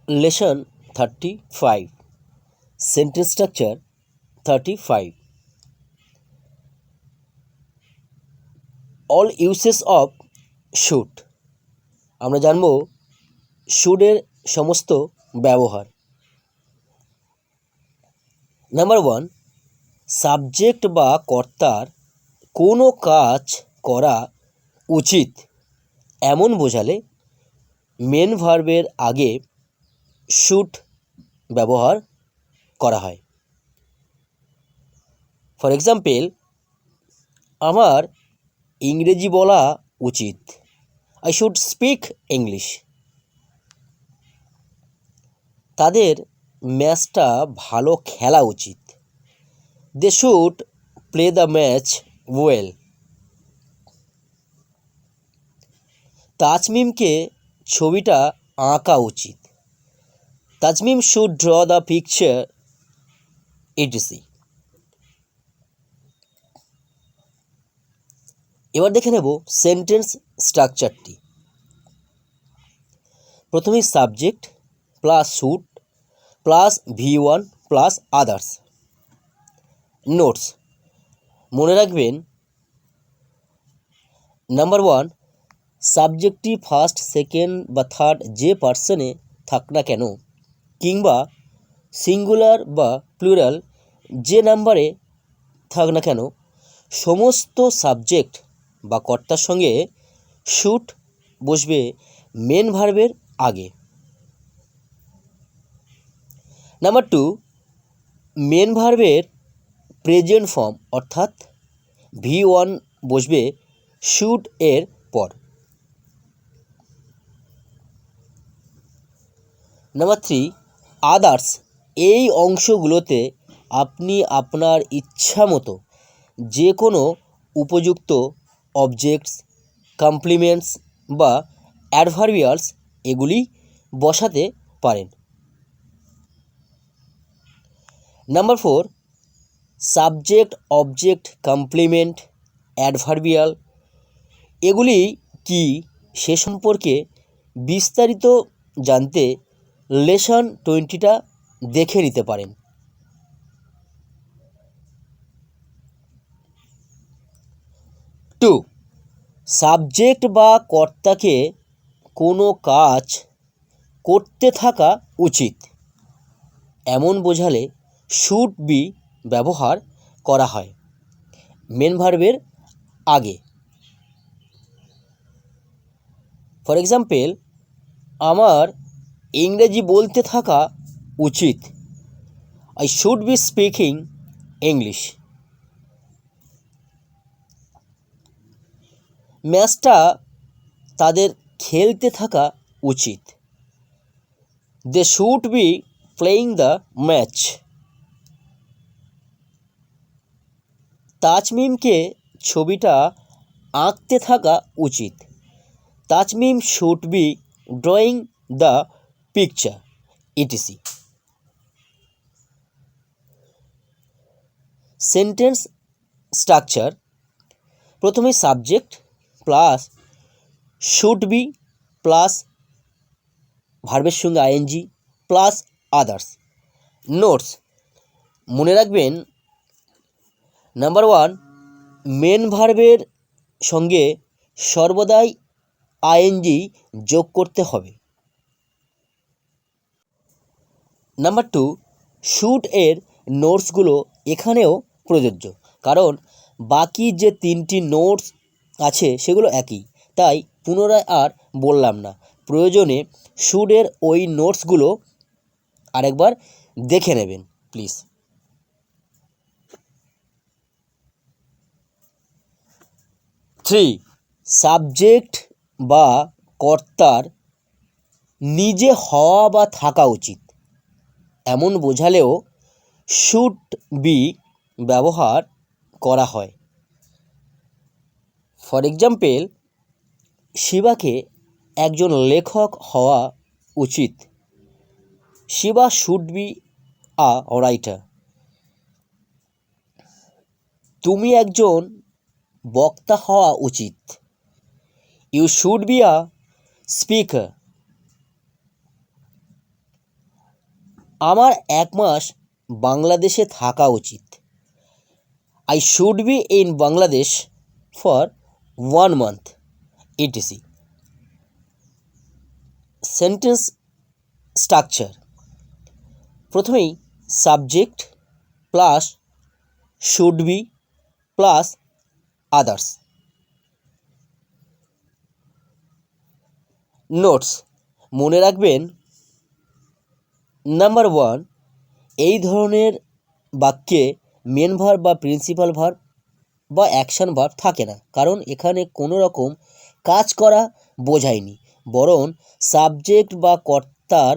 Lesson 35 Sentence Structure 35 All uses of should আমরা জানব should এর সমস্ত ব্যবহার। নাম্বার 1 সাবজেক্ট বা কর্তার কোনো কাজ করা উচিত এমন বোঝালে মেন ভার্বের আগে should ব্যবহার করা হয়। ফর এক্সাম্পল, আমার ইংরেজি বলা উচিত, আই শুড স্পিক ইংলিশ। তাদের ম্যাচটা ভালো খেলা উচিত, they should play the match well. তাজমিমকে ছবিটা আঁকা উচিত, Tazmim should draw the picture etc. এবার দেখে নেব সেন্টেন্স স্ট্রাকচারটি। প্রথমেই subject plus should plus V1 plus others. Notes মনে রাখবেন, নাম্বার 1 সাবজেক্টটি ফার্স্ট সেকেন্ড বা থার্ড যে পার্সনে থাক না কেন কিংবা সিঙ্গুলার বা প্লুরাল যে নাম্বারে থাক না কেন সমস্ত সাবজেক্ট বা কর্তার সঙ্গে শুড বসবে মেন ভার্বের আগে। নাম্বার 2 মেন ভার্বের প্রেজেন্ট ফর্ম অর্থাৎ V1 বসবে শুড এর পর। নাম্বার 3 আদার্স এই অংশগুলোতে আপনি আপনার ইচ্ছা মতো যে কোনো উপযুক্ত অবজেক্টস, কমপ্লিমেন্টস বা অ্যাডভার্বিয়ালস এগুলি বসাতে পারেন। Number 4 subject, object, complement, adverbial এগুলি কি সে সম্পর্কে বিস্তারিত জানতে লেসন 20টা দেখে নিতে পারেন। টু সাবজেক্ট বা কর্তাকে কোনো কাজ করতে থাকা উচিত এমন বোঝালে শুড বি ব্যবহার করা হয় মেন ভার্বের আগে। ফর এক্সাম্পল, আমার ইংরেজি বলতে থাকা উচিত, I should be speaking English. ম্যাচটা তাদের খেলতে থাকা উচিত, they should be playing the match. তাজমিমকে ছবিটা আঁকতে থাকা উচিত, Tazmim should be drawing the picture etc. Sentence structure প্রথমে subject plus should be plus ভার্বের সঙ্গে আইএনজি প্লাস আদার্স। নোটস মনে রাখবেন, নাম্বার 1 মেন ভার্বের সঙ্গে সর্বদাই আইএনজি যোগ করতে হবে। নাম্বার 2 শুড এর নোটসগুলো এখানেও প্রযোজ্য, কারণ বাকি যে 3টি নোটস আছে সেগুলো একই, তাই পুনরায় আর বললাম না। প্রয়োজনে শুড এর ওই নোটসগুলো আরেকবার দেখে নেবেন প্লিজ। 3 সাবজেক্ট বা কর্তার নিজে হওয়া বা থাকা উচিত এমন বোঝালেও শুড বি ব্যবহার করা হয়। ফর এক্সাম্পল, শিবাকে একজন লেখক হওয়া উচিত, Shiba should be a writer. তুমি একজন বক্তা হওয়া উচিত, you should be a speaker. আমার 1 মাস বাংলাদেশে থাকা উচিত। I should be in Bangladesh for 1 month etc. Sentence structure, প্রথমেই subject plus should be plus others. Notes, মনে রাখবেন নাম্বার 1, এই ধরনের বাক্যে মেন ভার্ব বা প্রিন্সিপাল ভার্ব বা অ্যাকশন ভার্ব থাকে না, কারণ এখানে কোনো রকম কাজ করা বোঝায়নি, বরং সাবজেক্ট বা কর্তার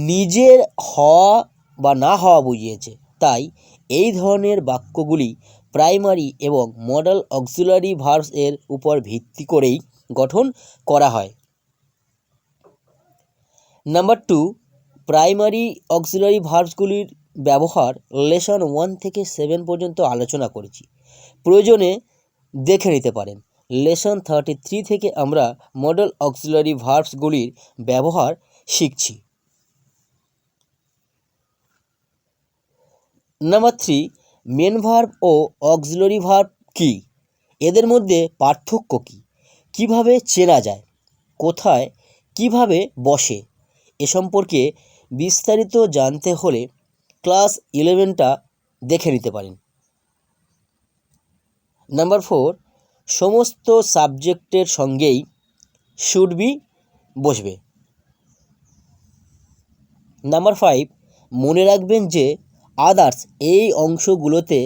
নিজের হওয়া বা না হওয়া বুঝিয়েছে। তাই এই ধরনের বাক্যগুলি প্রাইমারি এবং মডাল অক্সিলারি ভার্বস এর উপর ভিত্তি করেই গঠন করা হয়। নাম্বার 2, প্রাইমারি অক্সিলারি ভার্বসগুলির ব্যবহার লেসন 1 থেকে 7 পর্যন্ত আলোচনা করেছি, প্রয়োজনে দেখে নিতে পারেন। লেসন 33 থেকে আমরা মডেল অক্সিলারি ভার্বসগুলির ব্যবহার শিখছি। নাম্বার 3, মেন ভার্ব ও অক্সিলারি ভার্ব কী, এদের মধ্যে পার্থক্য কী, কীভাবে চেনা যায়, কোথায় কিভাবে বসে, এ সম্পর্কে বিস্তারিত জানতে হলে ক্লাস 11টা দেখে নিতে পারেন। নাম্বার 4, সমস্ত সাবজেক্টের সঙ্গেই শুড বি বসবে। নাম্বার 5, মনে রাখবেন যে আদার্স এই অংশগুলোতে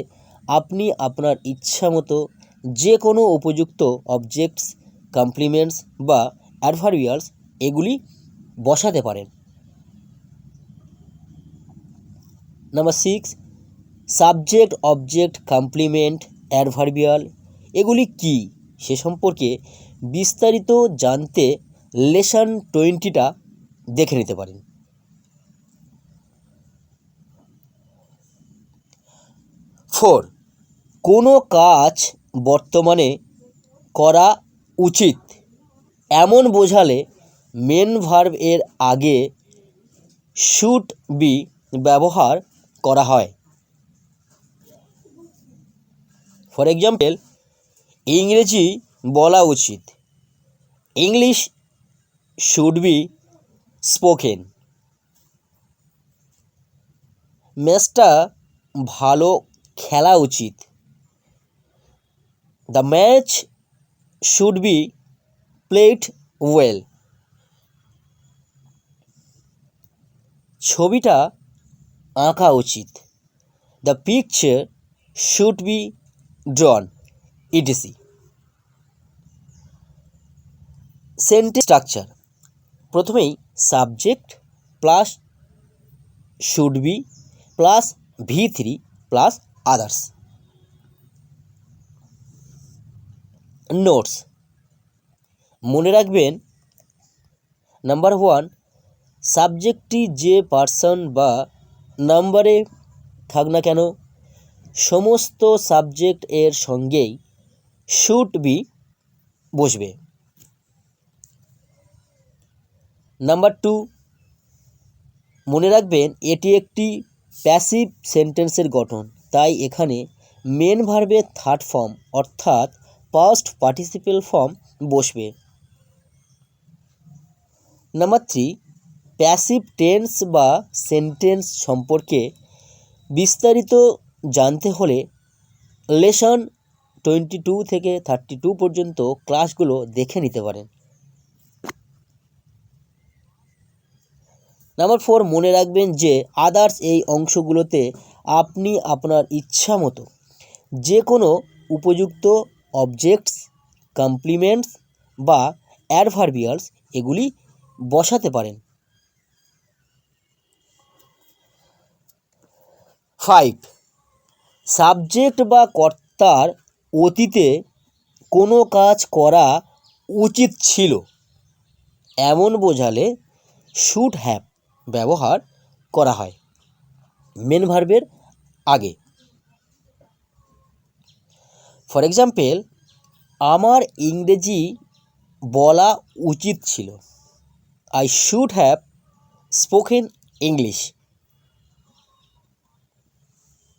আপনি আপনার ইচ্ছা মতো যে কোনো উপযুক্ত অবজেক্টস, কমপ্লিমেন্টস বা অ্যাডভার্বিয়ালস এগুলি বসাতে পারেন। Number 6, subject, object, complement, adverbial এগুলি কী সে সম্পর্কে বিস্তারিত জানতে লেসন 20টা দেখে নিতে পারেন। ফোর, কোনো কাজ বর্তমানে করা উচিত এমন বোঝালে মেন ভার্ব এর আগে শুড বি ব্যবহার করা হয়। ফর এক্সাম্পল, ইংরেজি বলা উচিত, ইংলিশ শুড বি স্পোকেন। ম্যাচটা ভালো খেলা উচিত, the match should be played well. ছবিটা আঁকা উচিত, the picture should be drawn etc. Sentence structure, প্রথমেই subject plus should be plus V3 plus others. Notes, মনে রাখবেন নাম্বার 1, সাবজেক্টটি যে পার্সন বা নাম্বারে থাক না কেন সমস্ত সাবজেক্ট এর সঙ্গেই শুড বি বসবে। নাম্বার 2, মনে রাখবেন এটি একটি প্যাসিভ সেন্টেন্সের গঠন, তাই এখানে মেন ভার্বের থার্ড ফর্ম অর্থাৎ পাস্ট পার্টিসিপেল ফর্ম বসবে। নাম্বার 3, প্যাসিভ টেন্স বা সেন্টেন্স সম্পর্কে বিস্তারিত জানতে হলে লেসন 22 থেকে 32 পর্যন্ত ক্লাসগুলো দেখে নিতে পারেন। নাম্বার 4, মনে রাখবেন যে আদার্স এই অংশগুলোতে আপনি আপনার ইচ্ছা মতো যে কোনো উপযুক্ত অবজেক্টস, কমপ্লিমেন্টস বা অ্যাডভার্বিয়ালস এগুলি বসাতে পারেন। 5, সাবজেক্ট বা কর্তার অতীতে কোনো কাজ করা উচিত ছিল এমন বোঝালে শুড হ্যাভ ব্যবহার করা হয় মেন ভার্বের আগে। ফর এক্সাম্পল, আমার ইংরেজি বলা উচিত ছিল, I should have spoken English.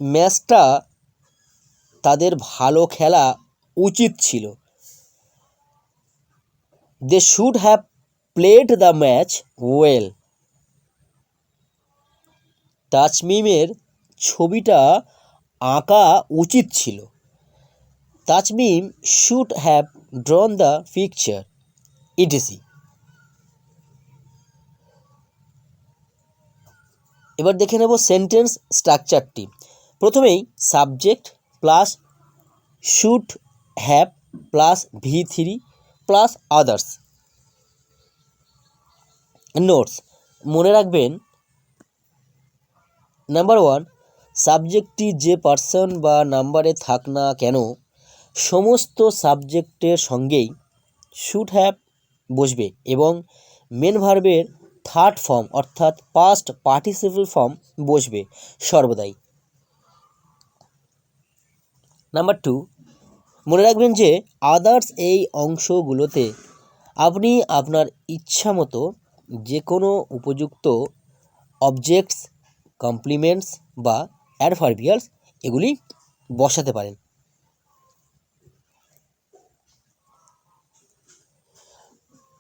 ম্যাচটা তাদের ভালো খেলা উচিত ছিল। They should have played the match well. তাজমিমের ছবিটা আঁকা উচিত ছিল। Tazmim should have drawn the picture etc. এবার দেখে নেব সেন্টেন্স স্ট্রাকচারটি। প্রথমেই subject plus should have plus V3 plus others. Notes মনে রাখবেন, নাম্বার 1, সাবজেক্টটি যে পার্সন বা নাম্বারে থাক না কেন সমস্ত সাবজেক্টের সঙ্গেই শুড হ্যাভ বসবে এবং মেন ভার্বের থার্ড ফর্ম অর্থাৎ পাস্ট পার্টিসিপল ফর্ম বসবে সর্বদাই। নাম্বার 2, মনে রাখবেন যে আদার্স এই অংশগুলোতে আপনি আপনার ইচ্ছা মতো যে কোনো উপযুক্ত অবজেক্টস, কমপ্লিমেন্টস বা অ্যাডভার্বিয়ালস এগুলি বসাতে পারেন।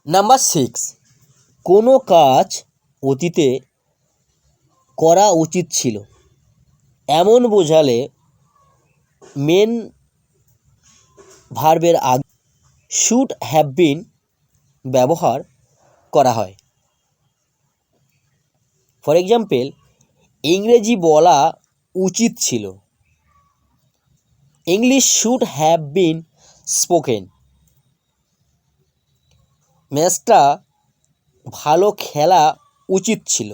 নাম্বার 6, কোনো কাজ অতীতে করা উচিত ছিল এমন বোঝালে মেন ভার্বের আগে শুড হ্যাভ বিন ব্যবহার করা হয়। ফর এক্সাম্পল, ইংরেজি বলা উচিত ছিল, English should have bin spoken. ম্যাচটা ভালো খেলা উচিত ছিল,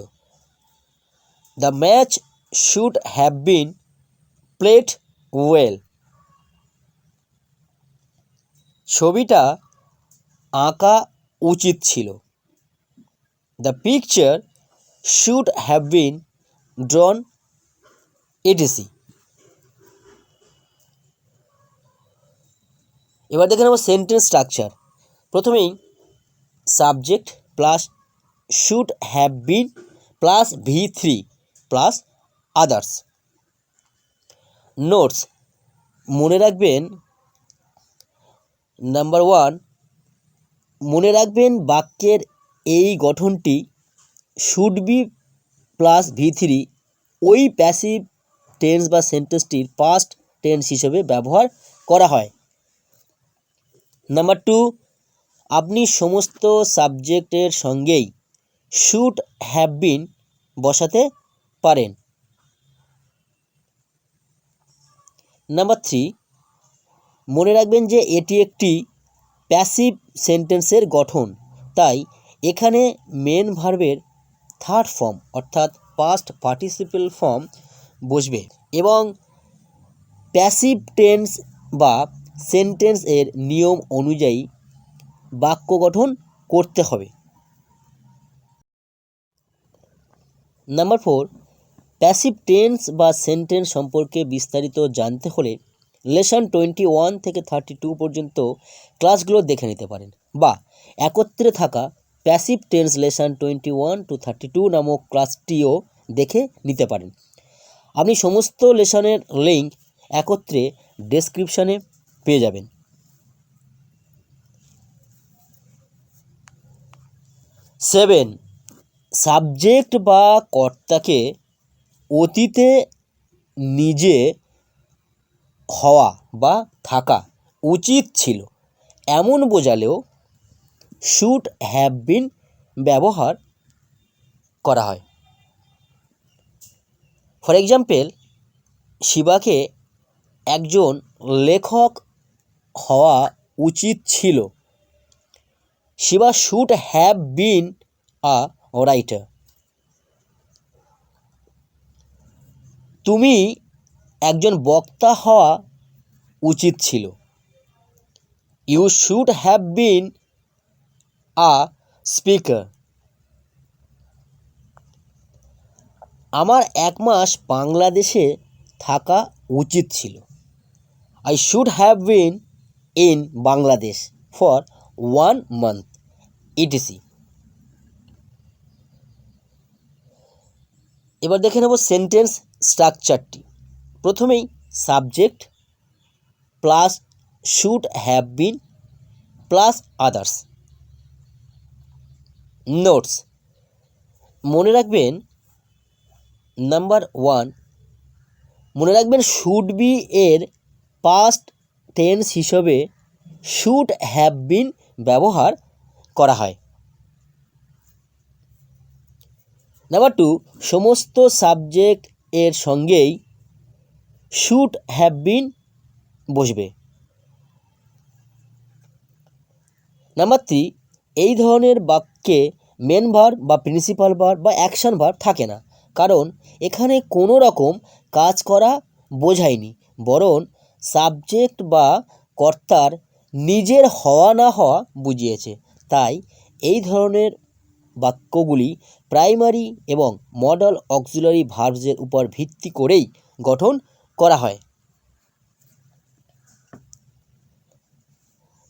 the match should have bin played well. ছবিটা আঁকা উচিত ছিল, the picture should have bin ড্রন etc. এবার দেখে নেব সেন্টেন্স স্ট্রাকচার। প্রথমেই subject plus should have been plus V3 plus others. Notes মনে রাখবেন, নাম্বার 1, মনে রাখবেন বাক্যের এই গঠনটি শুড বি প্লাস V3 ওই প্যাসিভ টেন্স বা সেন্টেন্সটির পাস্ট টেন্স হিসেবে ব্যবহার করা হয়। নাম্বার 2, আপনি সমস্ত সাবজেক্টের সঙ্গেই শুড হ্যাভ বিন বসাতে পারেন। নাম্বার 3, মনে রাখবেন যে এটি একটি প্যাসিভ সেন্টেন্সের গঠন, তাই এখানে মেন ভার্বের থার্ড ফর্ম অর্থাৎ পাস্ট পার্টিসিপল ফর্ম বসবে এবং প্যাসিভ টেন্স বা সেন্টেন্স এর নিয়ম অনুযায়ী বাক্য গঠন করতে হবে। নাম্বার 4, প্যাসিভ টেন্স বা সেন্টেন্স সম্পর্কে বিস্তারিত জানতে হলে লেসন 21 থেকে 32 পর্যন্ত ক্লাসগুলো দেখে নিতে পারেন বা একত্রে থাকা প্যাসিভ টেন্স লেসন 21 to 32 নামক ক্লাসটিও দেখে নিতে পারেন। আপনি সমস্ত লেসনের লিঙ্ক একত্রে ডেসক্রিপশানে পেয়ে যাবেন। 7, সাবজেক্ট বা কর্তাকে অতীতে নিজে হওয়া বা থাকা উচিত ছিল এমন বোঝালেও শুড হ্যাভ বিন ব্যবহার করা হয়। ফর এক্সাম্পল, শিবাকে একজন লেখক হওয়া উচিত ছিল, Shiba should have been a writer. তুমি একজন বক্তা হওয়া উচিত ছিল, you should have been a speaker. আমার 1 মাস বাংলাদেশে থাকা উচিত ছিল, I should have been in Bangladesh for 1 month etc. এবার দেখে নেব সেন্টেন্স স্ট্রাকচারটি। প্রথমেই subject plus should have been plus others. Notes, মনে রাখবেন নাম্বার 1, মনে রাখবেন শুড বি এর পাস্ট টেন্স হিসেবে শুড হ্যাভ বিন ব্যবহার করা হয়। নাম্বার 2, সমস্ত সাবজেক্ট এর সঙ্গেই শুড হ্যাভ বিন বসবে। নাম্বার 3, এই ধরনের বাক্যে মেন ভার্ব বা প্রিন্সিপাল ভার্ব বা অ্যাকশন ভার্ব থাকে না, কারণ এখানে কোনো রকম কাজ করা বোঝায়নি, বরং সাবজেক্ট বা কর্তার নিজের হওয়া না হওয়া বুঝিয়েছে। তাই এই ধরনের বাক্যগুলি প্রাইমারি এবং মডাল অক্সিলারি ভার্বসের উপর ভিত্তি করেই গঠন করা হয়।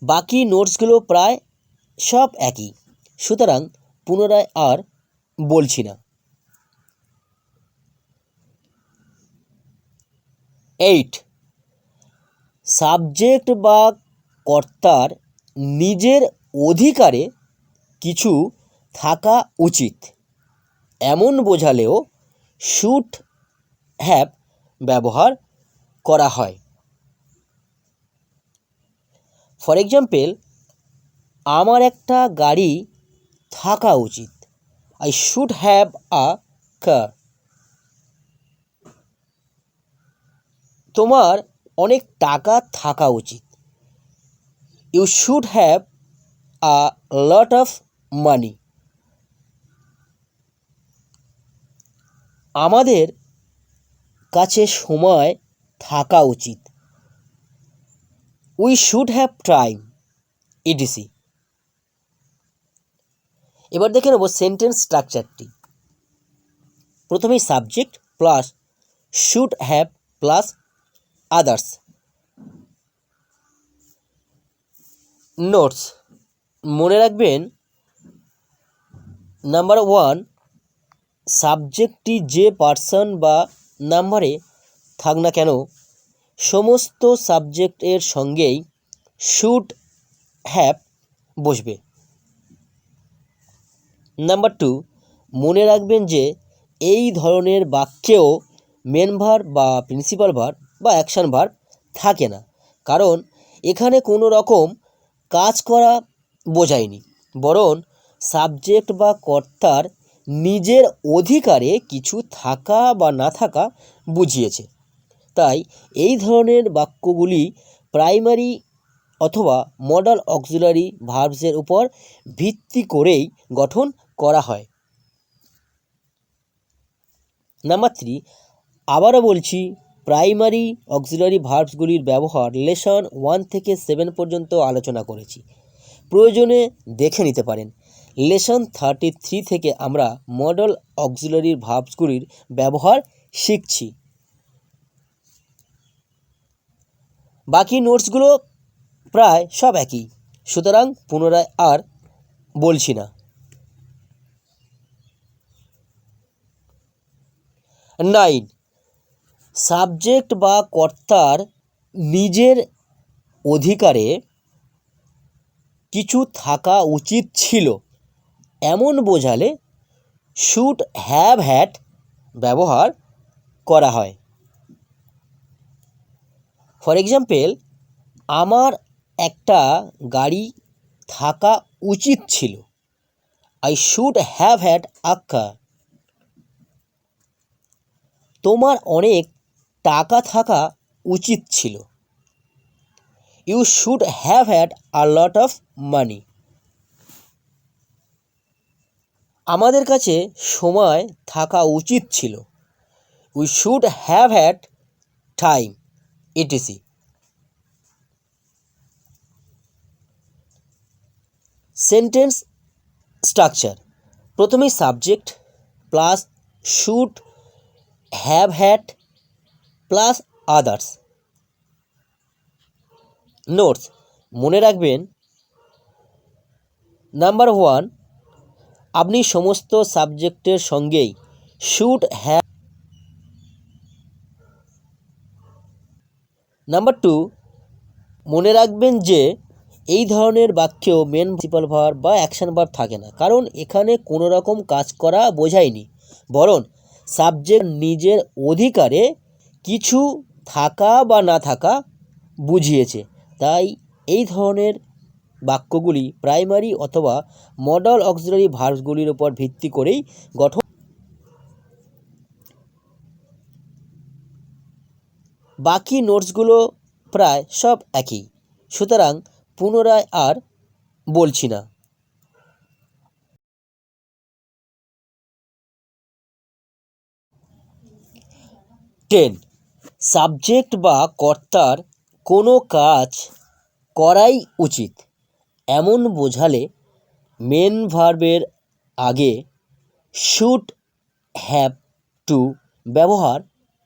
বাকি নোটসগুলো প্রায় সব একই, সুতরাং পুনরায় আর বলছি না। 8, সাবজেক্ট বা কর্তার নিজের অধিকারে কিছু থাকা উচিত এমন বোঝালেও শুড হ্যাভ ব্যবহার করা হয়। ফর এক্সাম্পল, আমার একটা গাড়ি থাকা উচিত, I should have a car. তোমার অনেক টাকা থাকা উচিত, you should have a lot of money. আমাদের কাছে সময় থাকা উচিত, we should have time, etc. এবার দেখে নেব সেন্টেন্স স্ট্রাকচারটি। প্রথমেই subject plus should have plus others. Notes, মনে রাখবেন নাম্বার 1, সাবজেক্টটি যে পার্সন বা নাম্বারে থাক না কেন সমস্ত সাবজেক্টের সঙ্গেই শুড হ্যাভ বসবে। নাম্বার 2, মনে রাখবেন যে এই ধরনের বাক্যেও মেন ভার্ব বা প্রিন্সিপাল ভার্ব বা অ্যাকশন ভার্ব থাকে না, কারণ এখানে কোনো রকম কাজ করা বোঝায়নি, বরং সাবজেক্ট বা কর্তার নিজের অধিকারে কিছু থাকা বা না থাকা বুঝিয়েছে। তাই এই ধরনের বাক্যগুলি প্রাইমারি অথবা মডাল অক্সিলারি ভার্বসের উপর ভিত্তি করেই গঠন করা হয়। নাম্বার 3, আবারও বলছি, প্রাইমারি অক্সিলারি ভার্বসগুলির ব্যবহার লেসন 1 থেকে 7 পর্যন্ত আলোচনা করেছি, প্রয়োজনে দেখে নিতে পারেন। লেসন 33 থেকে আমরা মডাল অক্সিলারি ভার্বসগুলির ব্যবহার শিখছি। বাকি নোটসগুলো প্রায় সব একই, সুতরাং পুনরায় আর বলছি না। 9, সাবজেক্ট বা কর্তার নিজের অধিকারে কিছু থাকা উচিত ছিল এমন বোঝালে শুড হ্যাভ হ্যাড ব্যবহার করা হয়। ফর এক্সাম্পল, আমার একটা গাড়ি থাকা উচিত ছিল, I should have had a car. তোমার অনেক টাকা থাকা উচিত ছিল, you should have had a lot of money. আমাদের কাছে সময় থাকা উচিত ছিল, we should have had time, etc. Sentence structure, প্রথমেই subject plus should have had plus others. Notes, মনে রাখবেন নাম্বার 1, আপনি সমস্ত সাবজেক্টের সঙ্গেই শুড হ্যাভ নাম্বার 2, মনে রাখবেন যে এই ধরনের বাক্যেও মেন প্রিন্সিপাল ভার্ব বা অ্যাকশন ভার্ব থাকে না, কারণ এখানে কোনো রকম কাজ করা বোঝায়নি, বরং সাবজেক্ট নিজের অধিকারে কিছু থাকা বা না থাকা বুঝিয়েছে। তাই এই ধরনের বাক্যগুলি প্রাইমারি অথবা মডাল অক্সিলারি ভার্বগুলির উপর ভিত্তি করেই গঠন। বাকি নোটসগুলো প্রায় সব একই, সুতরাং পুনরায় আর বলছি না। 10, সাবজেক্ট বা কর্তার কোনো কাজ করাই উচিত এমন বোঝালে মেন ভার্বের আগে শুড হ্যাভ টু ব্যবহার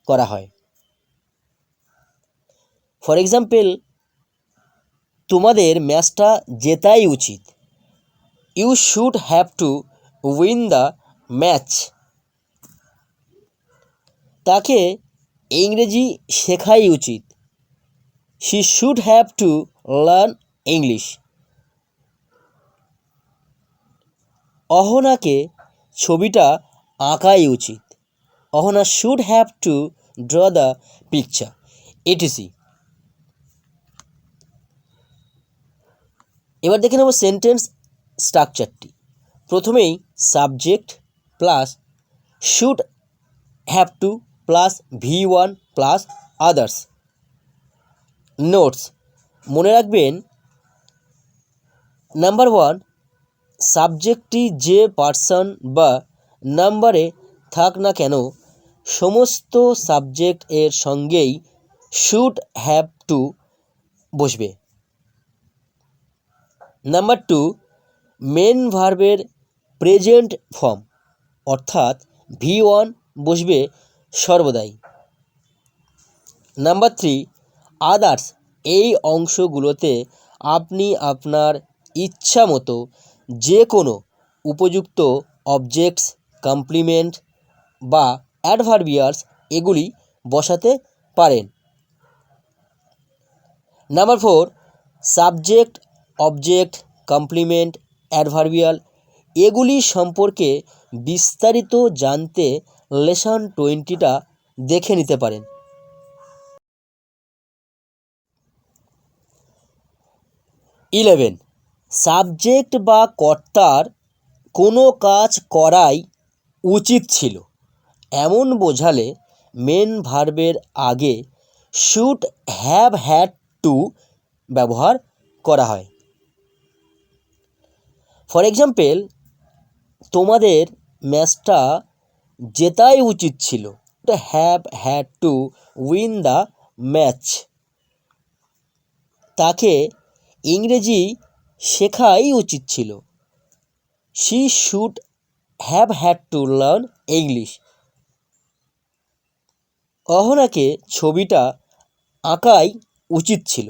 করা হয়। ফর এক্সাম্পল, তোমাদের ম্যাচটা জেতাই উচিত। You should have to win the match. তাকে ইংরেজি শেখাই উচিত। She should have to learn English. অহনাকে ছবিটা আঁকাই উচিত। Ahana should have to draw the picture, etc. এবার দেখে নেব সেন্টেন্স স্ট্রাকচারটি। প্রথমেই subject plus should have to plus V1 plus others. Notes, মনে রাখবেন নাম্বার 1, সাবজেক্টটি যে পার্সন বা নাম্বারে থাক না কেন সমস্ত সাবজেক্ট এর সঙ্গেই শুড হ্যাভ টু বসবে। নাম্বার 2, মেন ভার্বের প্রেজেন্ট ফর্ম অর্থাৎ V1 বসবে সর্বদাই। নাম্বার 3, আদার্স এই অংশগুলোতে আপনি আপনার ইচ্ছা মতো যে কোনো উপযুক্ত অবজেক্টস, কমপ্লিমেন্ট বা অ্যাডভার্বিয়ালস এগুলি বসাতে পারেন। Number 4, subject, object, complement, adverbial এগুলি সম্পর্কে বিস্তারিত জানতে লেসন 20টা দেখে নিতে পারেন। 11, সাবজেক্ট বা কর্তার কোনো কাজ করাই উচিত ছিল এমন বোঝালে মেন ভার্বের আগে শুড হ্যাভ হ্যাড টু ব্যবহার করা হয়। ফর এক্সাম্পল, তোমাদের ম্যাচটা জেতাই উচিত ছিল। Have had to win the match. তাকে ইংরেজি শেখাই উচিত ছিল। She should have had to learn English. অহনাকে ছবিটা আঁকাই উচিত ছিল।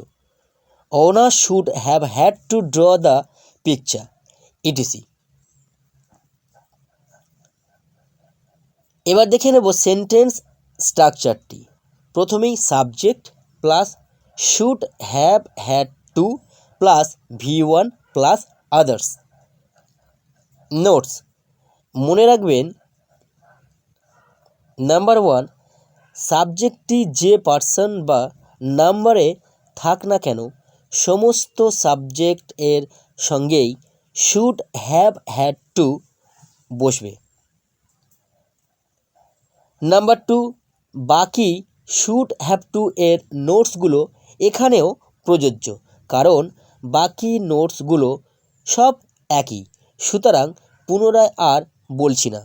Ahana should have had to draw the picture, etc. এবার দেখে নেব সেন্টেন্স স্ট্রাকচারটি। প্রথমেই subject plus should have had to plus V1 plus others. Notes, মনে রাখবেন নাম্বার 1, সাবজেক্টটি যে পার্সন বা নাম্বারে থাক না কেন সমস্ত সাবজেক্ট এর সঙ্গেই শুড হ্যাভ হ্যাড টু বসবে। নাম্বার 2, বাকি শুড হ্যাভ টু এর নোটসগুলো এখানেও প্রযোজ্য, কারণ বাকি নোটসগুলো সব একই, সুতরাং পুনরায় আর বলছি না।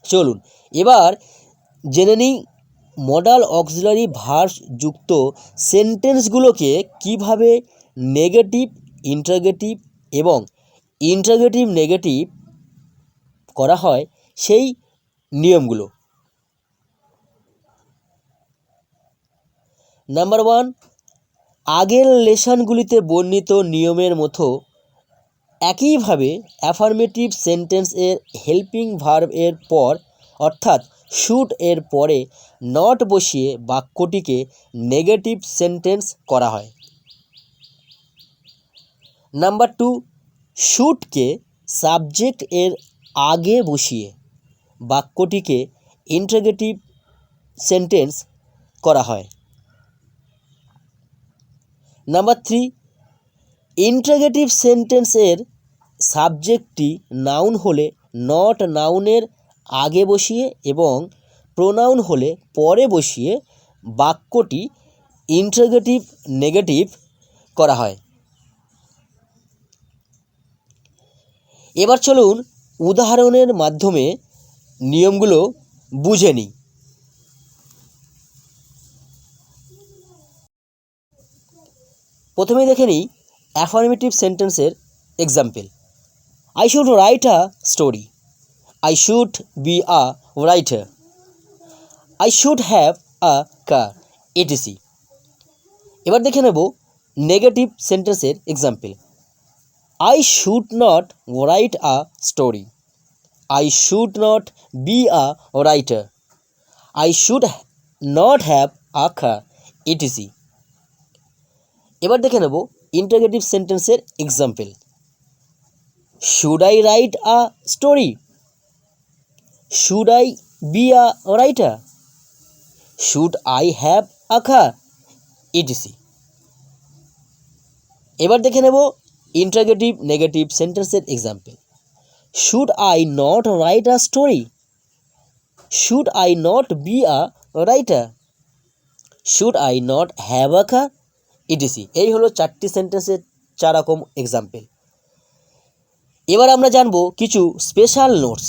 চলুন এবার জেনে নিই মডাল অক্সিলারি ভার্ব যুক্ত সেন্টেন্সগুলোকে কিভাবে নেগেটিভ, ইন্টারগেটিভ এবং ইন্টারগেটিভ নেগেটিভ করা হয় সেই নিয়মগুলো। নাম্বার 1, আগের লেসনগুলিতে বর্ণিত নিয়মের মতো একইভাবে অ্যাফার্মেটিভ সেন্টেন্স এর হেল্পিং ভার্ব এর পর অর্থাৎ শুড এর পরে নট বসিয়ে বাক্যটিকে নেগেটিভ সেন্টেন্স করা হয়। নাম্বার 2, শুডকে সাবজেক্ট এর আগে বসিয়ে বাক্যটিকে ইন্টারোগেটিভ সেন্টেন্স করা হয়। নাম্বার 3, ইন্টারোগেটিভ সেন্টেন্সের সাবজেক্টটি নাউন হলে নট নাউনের আগে বসিয়ে এবং প্রোনাউন হলে পরে বসিয়ে বাক্যটি ইন্টারোগেটিভ নেগেটিভ করা হয়। এবার চলুন উদাহরণের মাধ্যমে নিয়মগুলো বুঝে নিই। প্রথমে দেখে নিই অ্যাফার্মেটিভ সেন্টেন্সের example. I should write a story, I should be a writer, I should have a car, etc. এবার দেখে নেব নেগেটিভ সেন্টেন্সের example. I should not write a story, I should not be a writer, I should not have a car, etc. এবার দেখে নেব interrogative সেন্টেন্সের example. Should I write a story, should I B a writer, should I have a car, etc. এবার দেখে নেব interrogative negative সেন্টেন্সের example. Should I not write a story, should I not be a writer, should I not have a car, etc. এই হলো 4টি সেন্টেন্সের 4 রকম example. এবার আমরা জানবো কিছু স্পেশাল নোটস,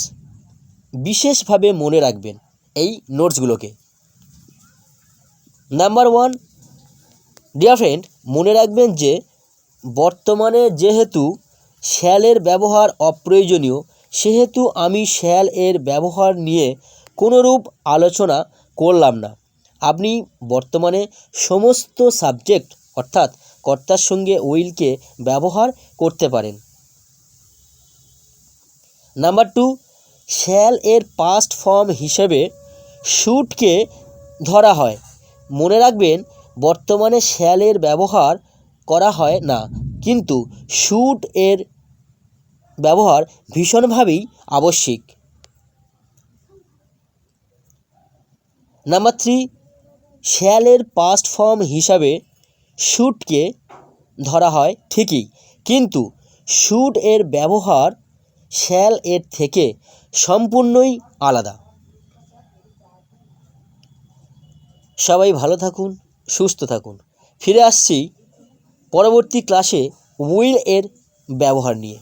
বিশেষভাবে মনে রাখবেন এই নোটসগুলোকে। নাম্বার 1, ডিয়ার ফ্রেন্ড, মনে রাখবেন যে বর্তমানে যেহেতু শ্যালের ব্যবহার অপ্রয়োজনীয়, সেহেতু আমি শ্যাল এর ব্যবহার নিয়ে কোনোরূপ আলোচনা করলাম না। আপনি বর্তমানে সমস্ত সাবজেক্ট অর্থাৎ কর্তার সঙ্গে উইলকে ব্যবহার করতে পারেন। নাম্বার 2, শ্যাল এর পাস্ট ফর্ম হিসেবে শুডকে ধরা হয়। মনে রাখবেন বর্তমানে শ্যাল এর ব্যবহার করা হয় না, কিন্তু শুড এর ব্যবহার ভীষণভাবেই আবশ্যিক। নাম্বার 3, শ্যাল এর পাস্ট ফর্ম হিসাবে শুডকে ধরা হয় ঠিকই, কিন্তু শুড এর ব্যবহার শ্যাল এর থেকে সম্পূর্ণই আলাদা। সবাই ভালো থাকুন, সুস্থ থাকুন। ফিরে আসছি পরবর্তী ক্লাসে উইল এর ব্যবহার নিয়ে।